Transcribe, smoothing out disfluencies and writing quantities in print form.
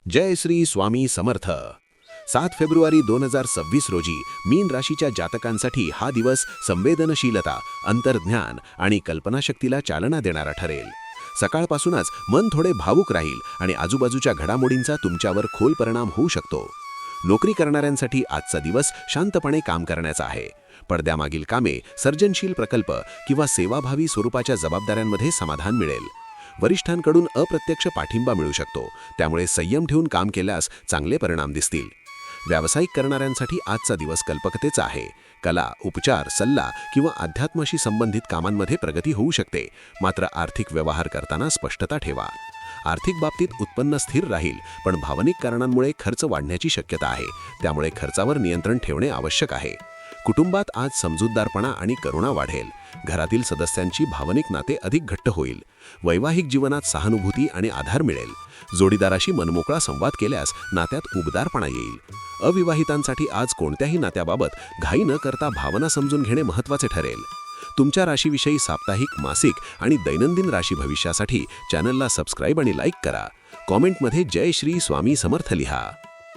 जय Shri Swami Samarth. 7 February 2026 रोजी मीन राशीच्या जातकांसाठी हा दिवस संवेदनशीलता, अंतर्ज्ञान आणि कल्पनाशक्तीला चालना देणारा ठरेल. सकाळपासूनच मन थोडे भावुक राहील आणि आजूबाजूच्या घडामोडींचा तुमच्यावर खोल परिणाम होऊ शकतो. नोकरी करणाऱ्यांसाठी आजचा दिवस शांतपणे काम करण्याचा आहे. पडद्यामागील कामे, सर्जनशील प्रकल्प किंवा सेवाभावी स्वरूपाच्या जबाबदाऱ्यांमध्ये समाधान मिळेल. वरिष्ठांकडून अप्रत्यक्ष पाठिंबा मिळू शकतो, त्यामुळे संयम ठेवून काम केल्यास चांगले परिणाम दिसतील. व्यावसायिक करणाऱ्यांसाठी आजचा दिवस कल्पकतेचा आहे. कला, उपचार, सल्ला किंवा अध्यात्माशी संबंधित कामांमध्ये प्रगती होऊ शकते. मात्र आर्थिक व्यवहार करताना स्पष्टता ठेवा. आर्थिक बाबतीत उत्पन्न स्थिर राहील, पण भावनिक कारणांमुळे खर्च वाढण्याची शक्यता आहे. त्यामुळे खर्चावर नियंत्रण ठेवणे आवश्यक आहे. कुटुंबात आज समजूतदारपणा आणि करुणा वाढेल. घरातील सदस्यांची भावनिक नाते अधिक घट्ट होईल. वैवाहिक जीवनात सहानुभूती आणि आधार मिळेल. जोडीदाराशी मनमोकळा संवाद केल्यास नात्यात उबदारपणा येईल. अविवाहितांसाठी आज कोणत्याही नात्याबाबत घाई न करता भावना समजून घेणे महत्त्वाचे ठरेल. तुमच्या राशीविषयी साप्ताहिक, मासिक आणि दैनंदिन राशी भविष्यासाठी चॅनलला सबस्क्राईब आणि लाईक करा. कॉमेंटमध्ये जय श्री स्वामी समर्थ लिहा.